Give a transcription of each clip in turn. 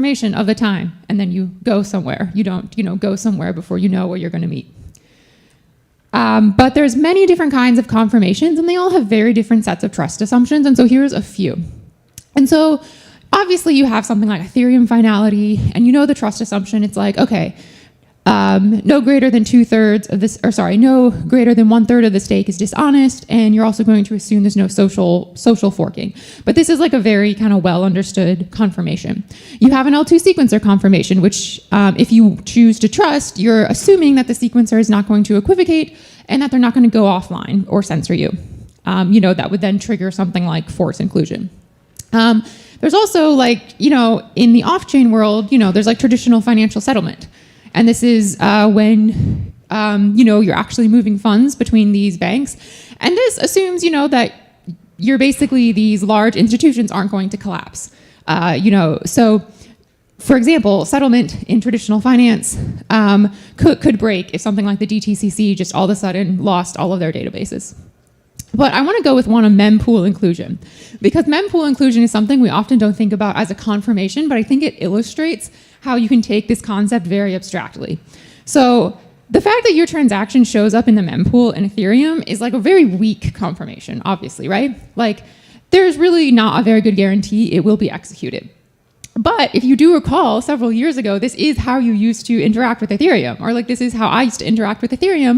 confirmation of the time, and then you go somewhere. You don't, go somewhere before you know where you're going to meet. But there's many different kinds of confirmations, and they all have very different sets of trust assumptions, and so here's a few. And so obviously you have something like Ethereum finality, and you know the trust assumption. It's like, okay, no greater than 2/3 of this, no greater than 1/3 of the stake is dishonest, and you're also going to assume there's no social forking. But this is like a very kind of well understood confirmation. You have an L2 sequencer confirmation, which if you choose to trust, you're assuming that the sequencer is not going to equivocate and that they're not going to go offline or censor you. That would then trigger something like force inclusion. There's also in the off-chain world, there's like traditional financial settlement. And this is when, you're actually moving funds between these banks. And this assumes, that you're basically, these large institutions aren't going to collapse. So for example, settlement in traditional finance could break if something like the DTCC just all of a sudden lost all of their databases. But I want to go with one of mempool inclusion, because mempool inclusion is something we often don't think about as a confirmation, but I think it illustrates how you can take this concept very abstractly. So the fact that your transaction shows up in the mempool in Ethereum is like a very weak confirmation, obviously, right? Like there's really not a very good guarantee it will be executed. But if you do recall, several years ago, this is how you used to interact with Ethereum, or like this is how I used to interact with Ethereum,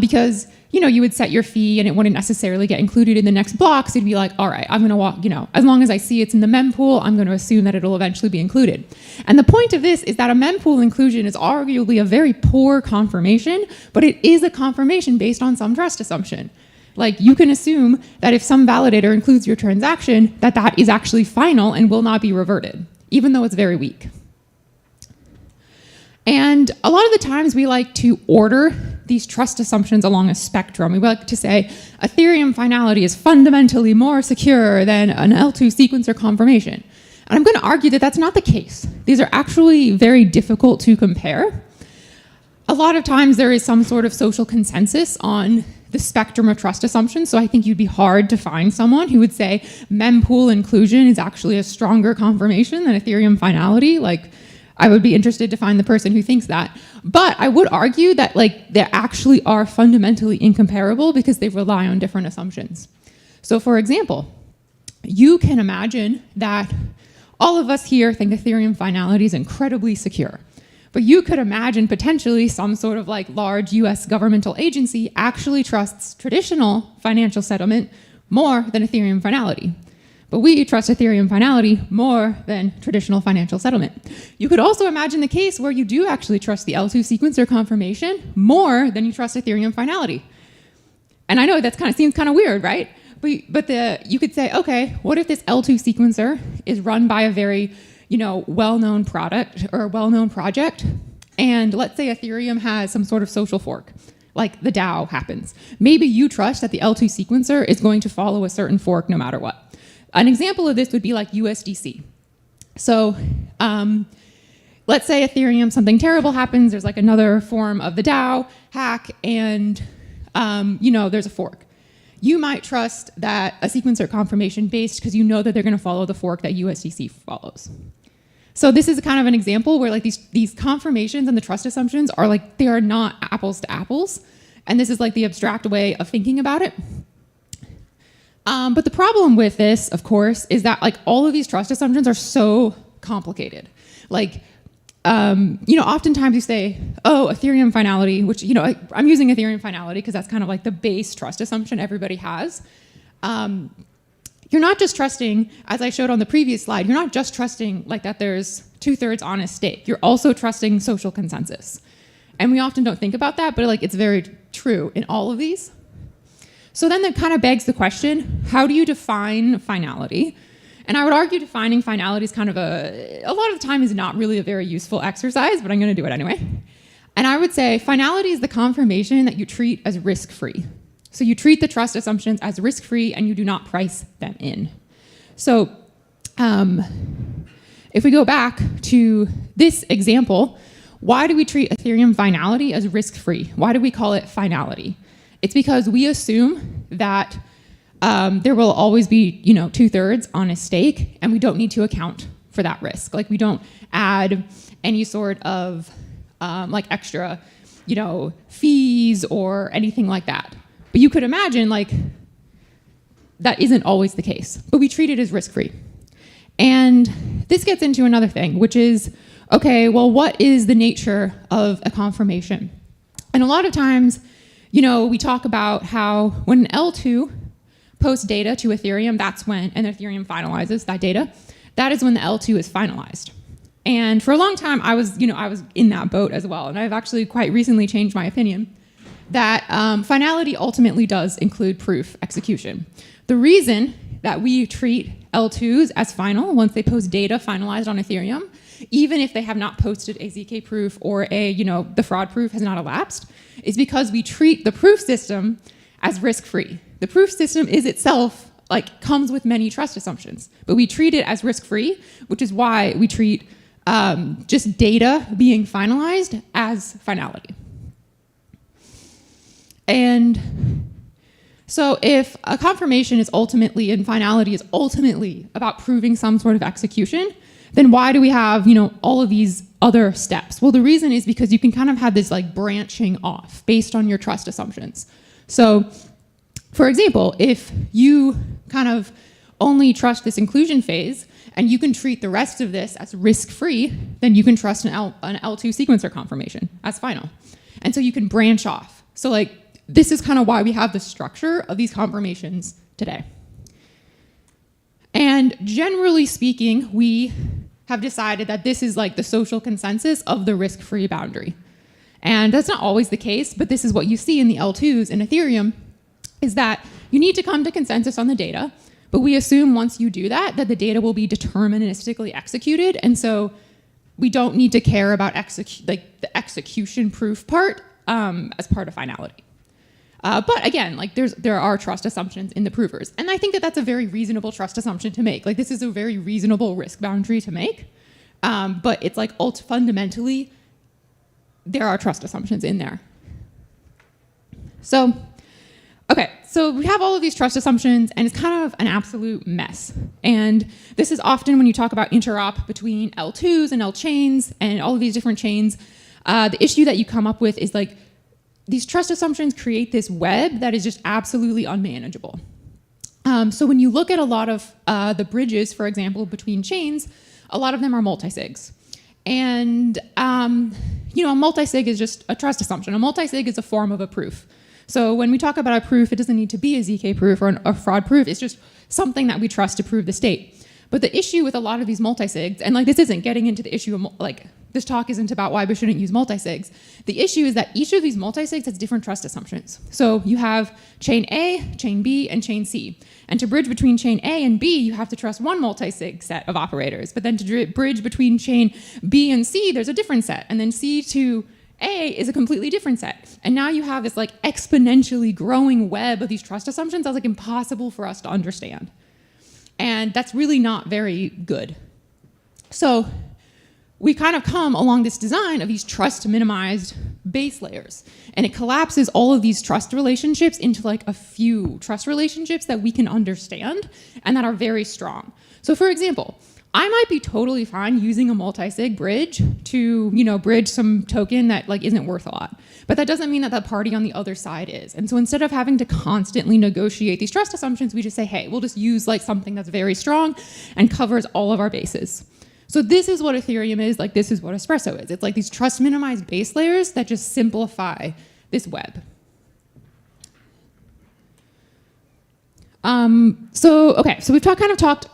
because you would set your fee and it wouldn't necessarily get included in the next block. So you'd be like, all right, I'm going to walk, as long as I see it's in the mempool, I'm going to assume that it'll eventually be included. And the point of this is that a mempool inclusion is arguably a very poor confirmation, but it is a confirmation based on some trust assumption. Like you can assume that if some validator includes your transaction, that is actually final and will not be reverted, even though it's very weak. And a lot of the times we like to order these trust assumptions along a spectrum. We like to say Ethereum finality is fundamentally more secure than an L2 sequencer confirmation. And I'm going to argue that that's not the case. These are actually very difficult to compare. A lot of times there is some sort of social consensus on the spectrum of trust assumptions, so I think you'd be hard to find someone who would say mempool inclusion is actually a stronger confirmation than Ethereum finality. I would be interested to find the person who thinks that. But I would argue that they actually are fundamentally incomparable because they rely on different assumptions. So for example, you can imagine that all of us here think Ethereum finality is incredibly secure. But you could imagine potentially some sort of large US governmental agency actually trusts traditional financial settlement more than Ethereum finality. But we trust Ethereum finality more than traditional financial settlement. You could also imagine the case where you do actually trust the L2 sequencer confirmation more than you trust Ethereum finality. And I know that seems kind of weird, right? But you could say, okay, what if this L2 sequencer is run by a very well-known product or a well-known project, and let's say Ethereum has some sort of social fork, like the DAO happens. Maybe you trust that the L2 sequencer is going to follow a certain fork no matter what. An example of this would be like USDC. So let's say Ethereum, something terrible happens, there's another form of the DAO hack, and there's a fork. You might trust that a sequencer confirmation based because you know that they're going to follow the fork that USDC follows. So this is kind of an example where these confirmations and the trust assumptions are they are not apples to apples, and this is the abstract way of thinking about it. But the problem with this, of course, is that all of these trust assumptions are so complicated. Oftentimes you say, oh, Ethereum finality, which, I'm using Ethereum finality because that's kind of the base trust assumption everybody has. You're not just trusting, as I showed on the previous slide, you're not just trusting that there's 2/3 honest stake. You're also trusting social consensus. And we often don't think about that, but it's very true in all of these. So then that kind of begs the question, how do you define finality? And I would argue defining finality is kind of a lot of the time is not really a very useful exercise, but I'm going to do it anyway. And I would say finality is the confirmation that you treat as risk-free. So you treat the trust assumptions as risk-free and you do not price them in. So if we go back to this example, why do we treat Ethereum finality as risk-free? Why do we call it finality? It's because we assume that there will always be 2/3 on a stake, and we don't need to account for that risk. Like we don't add any sort of like extra, fees or anything like that. But you could imagine like that isn't always the case, but we treat it as risk-free. And this gets into another thing, which is, okay, well, what is the nature of a confirmation? And a lot of times, we talk about how when an L2 posts data to Ethereum, that's when, and Ethereum finalizes that data, that is when the L2 is finalized. And for a long time, I was in that boat as well. And I've actually quite recently changed my opinion that finality ultimately does include proof execution. The reason that we treat L2s as final once they post data finalized on Ethereum, even if they have not posted a ZK proof or the fraud proof has not elapsed, is because we treat the proof system as risk-free. The proof system is itself comes with many trust assumptions, but we treat it as risk-free, which is why we treat just data being finalized as finality. And so if a confirmation is ultimately, and finality is ultimately about proving some sort of execution, then why do we have, all of these other steps? Well, the reason is because you can kind of have this branching off based on your trust assumptions. So, for example, if you kind of only trust this inclusion phase and you can treat the rest of this as risk-free, then you can trust an L2 sequencer confirmation as final. And so you can branch off. So this is kind of why we have the structure of these confirmations today. And generally speaking, we have decided that this is the social consensus of the risk-free boundary. And that's not always the case, but this is what you see in the L2s in Ethereum, is that you need to come to consensus on the data, but we assume once you do that the data will be deterministically executed, and so we don't need to care about the execution proof part as part of finality. But again, there are trust assumptions in the provers. And I think that that's a very reasonable trust assumption to make. This is a very reasonable risk boundary to make. But it's fundamentally, there are trust assumptions in there. So, okay, so we have all of these trust assumptions, and it's kind of an absolute mess. And this is often when you talk about interop between L2s and L chains and all of these different chains, the issue that you come up with is these trust assumptions create this web that is just absolutely unmanageable. So when you look at a lot of the bridges, for example, between chains, a lot of them are multisigs. And a multisig is just a trust assumption. A multisig is a form of a proof. So when we talk about a proof, it doesn't need to be a ZK proof or a fraud proof. It's just something that we trust to prove the state. But the issue with a lot of these multisigs, and this isn't getting into the issue of this talk isn't about why we shouldn't use multisigs. The issue is that each of these multisigs has different trust assumptions. So you have chain A, chain B, and chain C. And to bridge between chain A and B, you have to trust one multisig set of operators. But then to bridge between chain B and C, there's a different set. And then C to A is a completely different set. And now you have this exponentially growing web of these trust assumptions that's impossible for us to understand. And that's really not very good. So we kind of come along this design of these trust minimized base layers. And it collapses all of these trust relationships into a few trust relationships that we can understand and that are very strong. So for example, I might be totally fine using a multi-sig bridge to, bridge some token that isn't worth a lot. But that doesn't mean that the party on the other side is. And so instead of having to constantly negotiate these trust assumptions, we just say, hey, we'll just use something that's very strong and covers all of our bases. So this is what Ethereum is, this is what Espresso is. It's these trust minimized base layers that just simplify this web. So we've kind of talked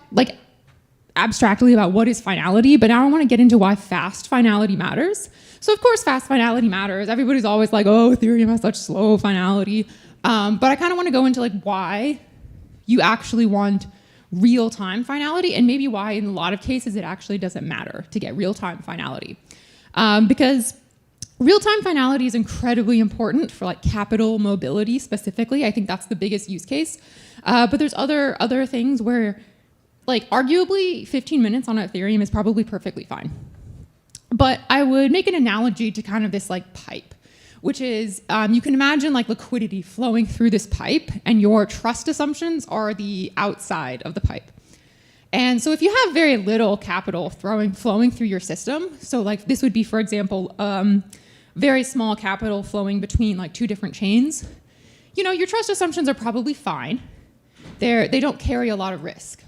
abstractly about what is finality, but now I want to get into why fast finality matters. So of course fast finality matters. Everybody's always oh, Ethereum has such slow finality. But I kind of want to go into why you actually want real-time finality, and maybe why in a lot of cases it actually doesn't matter to get real-time finality. Because real-time finality is incredibly important for capital mobility specifically. I think that's the biggest use case. But there's other things where arguably 15 minutes on Ethereum is probably perfectly fine. But I would make an analogy to kind of this pipe, which is you can imagine liquidity flowing through this pipe, and your trust assumptions are the outside of the pipe. And so if you have very little capital flowing through your system, so like this would be, for example, very small capital flowing between like two different chains, your trust assumptions are probably fine. They don't carry a lot of risk.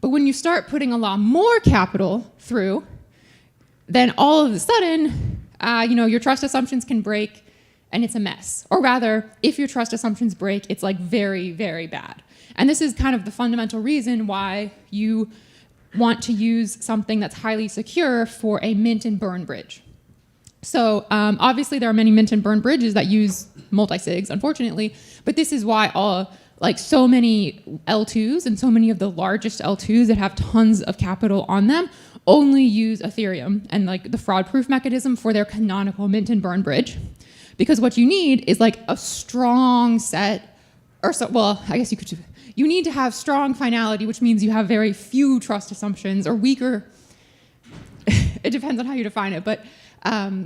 But when you start putting a lot more capital through, then all of a sudden, your trust assumptions can break and it's a mess. Or rather, if your trust assumptions break, it's like very, very bad. And this is kind of the fundamental reason why you want to use something that's highly secure for a mint and burn bridge. So obviously there are many mint and burn bridges that use multi-sigs, unfortunately, but this is why so many L2s and so many of the largest L2s that have tons of capital on them only use Ethereum and like the fraud-proof mechanism for their canonical mint and burn bridge. Because what you need is like a strong set, you need to have strong finality, which means you have very few trust assumptions or weaker, it depends on how you define it, but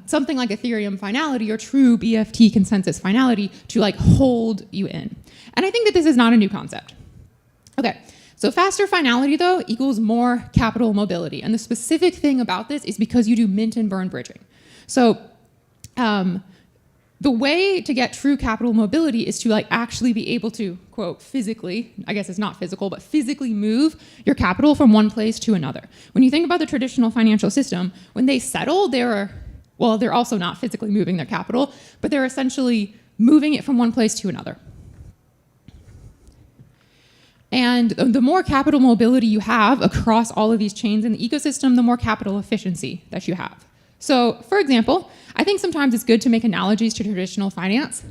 something like Ethereum finality or true BFT consensus finality to like hold you in. And I think that this is not a new concept. Okay, so faster finality though equals more capital mobility. And the specific thing about this is because you do mint and burn bridging. So the way to get true capital mobility is to like actually be able to, quote, physically, I guess it's not physical, but physically move your capital from one place to another. When you think about the traditional financial system, when they settle, they're also not physically moving their capital, but they're essentially moving it from one place to another. And the more capital mobility you have across all of these chains in the ecosystem, the more capital efficiency that you have. So, for example, I think sometimes it's good to make analogies to traditional finance.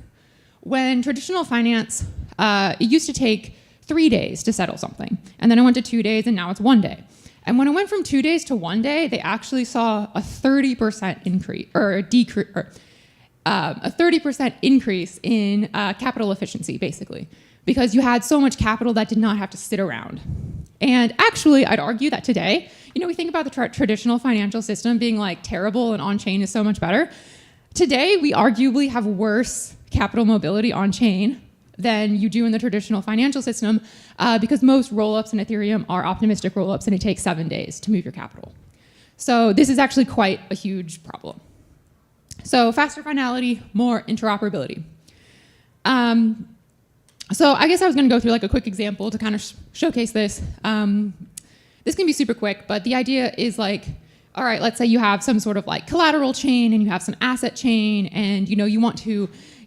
When traditional finance, it used to take 3 days to settle something, and then it went to 2 days, and now it's 1 day. And when it went from 2 days to 1 day, they actually saw a 30% increase, or a 30% increase in capital efficiency, basically, because you had so much capital that did not have to sit around. And actually, I'd argue that today, we think about the traditional financial system being like terrible and on-chain is so much better. Today, we arguably have worse capital mobility on-chain than you do in the traditional financial system because most roll-ups in Ethereum are optimistic roll-ups and it takes 7 days to move your capital. So this is actually quite a huge problem. So faster finality, more interoperability. So I guess I was going to go through like a quick example to kind of showcase this. This can be super quick, but the idea is like, all right, let's say you have some sort of like collateral chain and you have some asset chain and you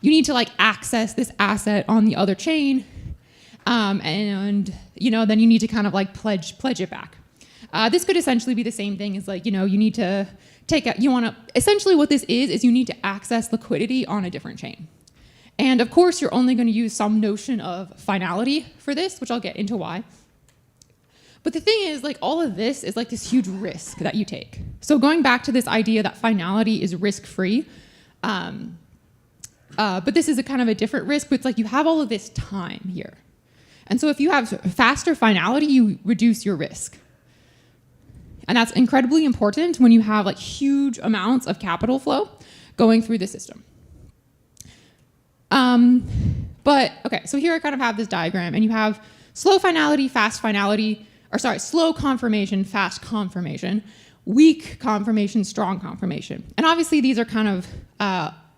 need to like access this asset on the other chain. And then you need to kind of like pledge it back. This could essentially be the same thing as like, you need to essentially what this is you need to access liquidity on a different chain. And of course, you're only going to use some notion of finality for this, which I'll get into why. But the thing is, like, all of this is like this huge risk that you take. So going back to this idea that finality is risk-free, but this is a kind of a different risk, but it's like you have all of this time here. And so if you have faster finality, you reduce your risk. And that's incredibly important when you have like huge amounts of capital flow going through the system. But okay, so here I kind of have this diagram and you have slow finality, fast finality, slow confirmation, fast confirmation, weak confirmation, strong confirmation. And obviously these are kind of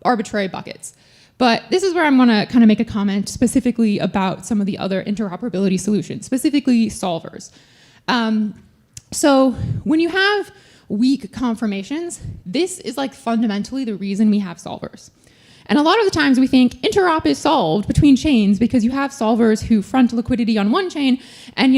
arbitrary buckets. But this is where I'm going to kind of make a comment specifically about some of the other interoperability solutions, specifically solvers. So when you have weak confirmations, this is like fundamentally the reason we have solvers. And a lot of the times we think interop is solved between chains because you have solvers who front liquidity on one chain and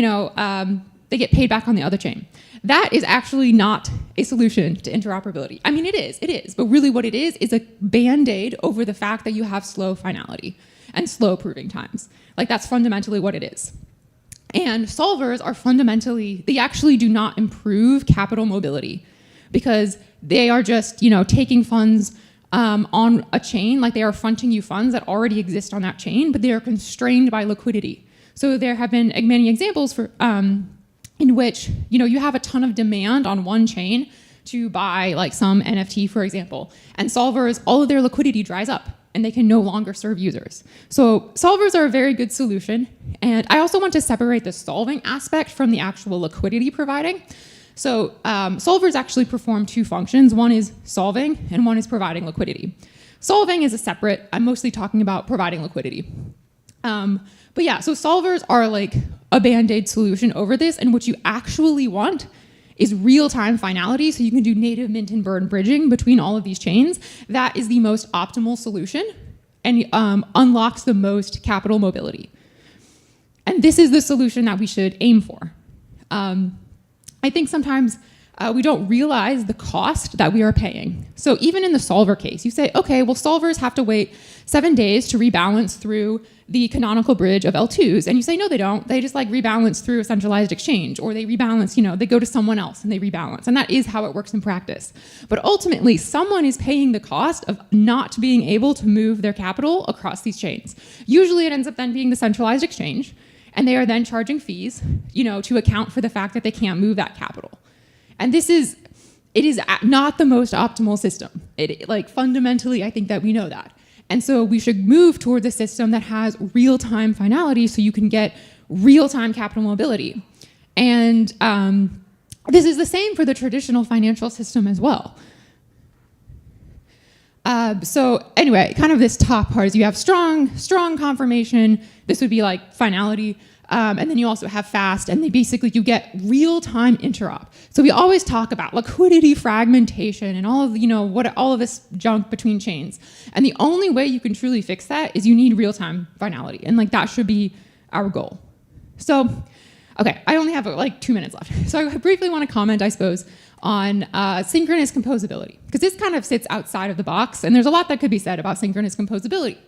they get paid back on the other chain. That is actually not a solution to interoperability. I mean, it is, but really what it is a band-aid over the fact that you have slow finality and slow proving times. Like that's fundamentally what it is. And solvers are they actually do not improve capital mobility because they are just, taking funds on a chain, like they are fronting you funds that already exist on that chain, but they are constrained by liquidity. So there have been many examples in which you have a ton of demand on one chain to buy like some NFT, for example, and solvers, all of their liquidity dries up and they can no longer serve users. So solvers are a very good solution. And I also want to separate the solving aspect from the actual liquidity providing. So solvers actually perform two functions. One is solving and one is providing liquidity. Solving is a separate, I'm mostly talking about providing liquidity. But yeah, so solvers are like a band-aid solution over this, and what you actually want is real-time finality, so you can do native mint and burn bridging between all of these chains. That is the most optimal solution and unlocks the most capital mobility. And this is the solution that we should aim for. I think sometimes we don't realize the cost that we are paying. So even in the solver case, you say, okay, well, solvers have to wait 7 days to rebalance through the canonical bridge of L2s. And you say, no, they don't. They just like rebalance through a centralized exchange, or they rebalance, they go to someone else and they rebalance. And that is how it works in practice. But ultimately, someone is paying the cost of not being able to move their capital across these chains. Usually it ends up then being the centralized exchange, and they are then charging fees, to account for the fact that they can't move that capital. And it is not the most optimal system. Fundamentally, I think that we know that. And so we should move towards a system that has real-time finality so you can get real-time capital mobility. And this is the same for the traditional financial system as well. So anyway, kind of this top part is you have strong confirmation. This would be like finality. And then you also have fast, and you get real-time interop. So we always talk about liquidity fragmentation and all of all of this junk between chains. And the only way you can truly fix that is you need real-time finality, and that should be our goal. So, okay, I only have 2 minutes left. So I briefly want to comment, I suppose, on synchronous composability, because this kind of sits outside of the box, and there's a lot that could be said about synchronous composability.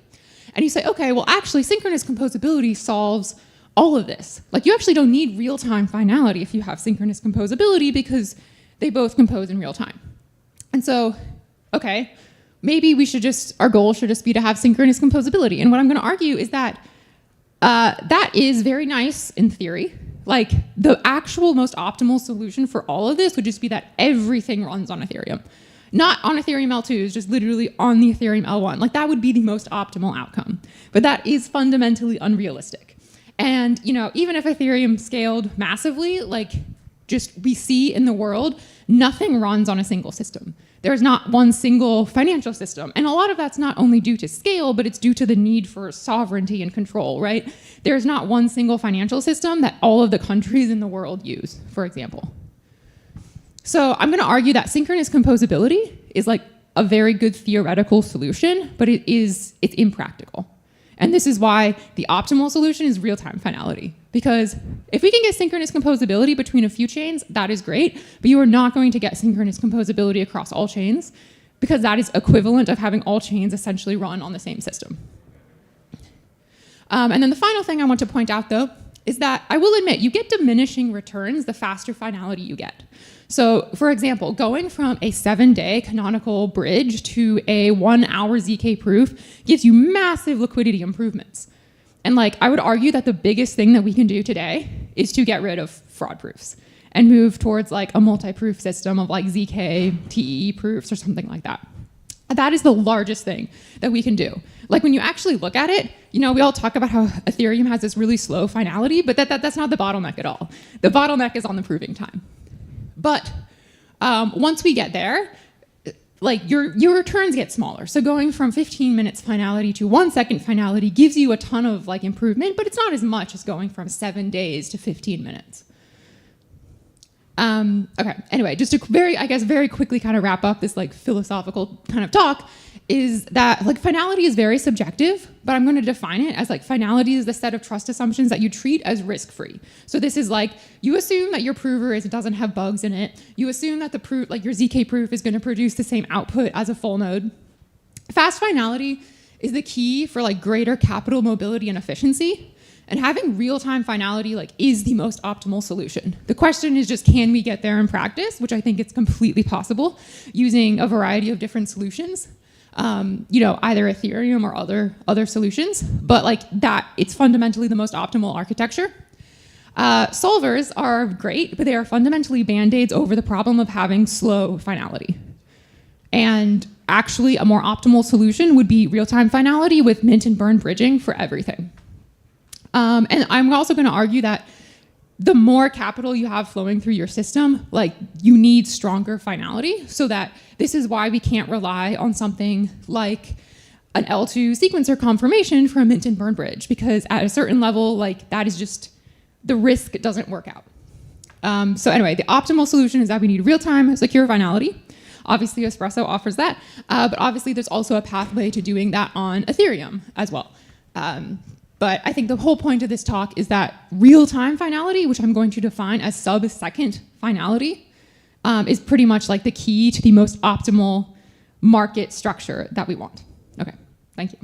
And you say, okay, well, actually, synchronous composability solves all of this. You actually don't need real-time finality if you have synchronous composability, because they both compose in real time. And so, okay, maybe our goal should just be to have synchronous composability. And what I'm going to argue is that that is very nice in theory. The actual most optimal solution for all of this would just be that everything runs on Ethereum. Not on Ethereum L2s, just literally on the Ethereum L1. That would be the most optimal outcome. But that is fundamentally unrealistic. And, even if Ethereum scaled massively, we see in the world, nothing runs on a single system. There's not one single financial system. And a lot of that's not only due to scale, but it's due to the need for sovereignty and control, right? There's not one single financial system that all of the countries in the world use, for example. So I'm going to argue that synchronous composability is a very good theoretical solution, but it's impractical. And this is why the optimal solution is real-time finality. Because if we can get synchronous composability between a few chains, that is great, but you are not going to get synchronous composability across all chains, because that is equivalent of having all chains essentially run on the same system. And then the final thing I want to point out, though, is that I will admit you get diminishing returns the faster finality you get. So, for example, going from a 7-day canonical bridge to a 1-hour ZK proof gives you massive liquidity improvements. And I would argue that the biggest thing that we can do today is to get rid of fraud proofs and move towards a multi-proof system of ZK, TEE proofs or something like that. That is the largest thing that we can do. When you actually look at it, we all talk about how Ethereum has this really slow finality, but that's not the bottleneck at all. The bottleneck is on the proving time. But once we get there, your returns get smaller. So going from 15 minutes finality to 1 second finality gives you a ton of improvement, but it's not as much as going from 7 days to 15 minutes. Okay, anyway, just to very quickly kind of wrap up this philosophical kind of talk, is that finality is very subjective, but I'm going to define it as finality is the set of trust assumptions that you treat as risk-free. So this is you assume that your prover doesn't have bugs in it. You assume that the proof, your ZK proof, is going to produce the same output as a full node. Fast finality is the key for greater capital mobility and efficiency. And having real-time finality is the most optimal solution. The question is just, can we get there in practice, which I think it's completely possible using a variety of different solutions, either Ethereum or other solutions. But it's fundamentally the most optimal architecture. Solvers are great, but they are fundamentally band-aids over the problem of having slow finality. And actually a more optimal solution would be real-time finality with mint and burn bridging for everything. And I'm also going to argue that the more capital you have flowing through your system, like you need stronger finality, so that this is why we can't rely on something like an L2 sequencer confirmation for a mint and burn bridge, because at a certain level, like that is just, the risk doesn't work out. So anyway, the optimal solution is that we need real-time secure finality. Obviously, Espresso offers that, but obviously there's also a pathway to doing that on Ethereum as well. But I think the whole point of this talk is that real-time finality, which I'm going to define as sub-second finality, is pretty much like the key to the most optimal market structure that we want. Okay, thank you.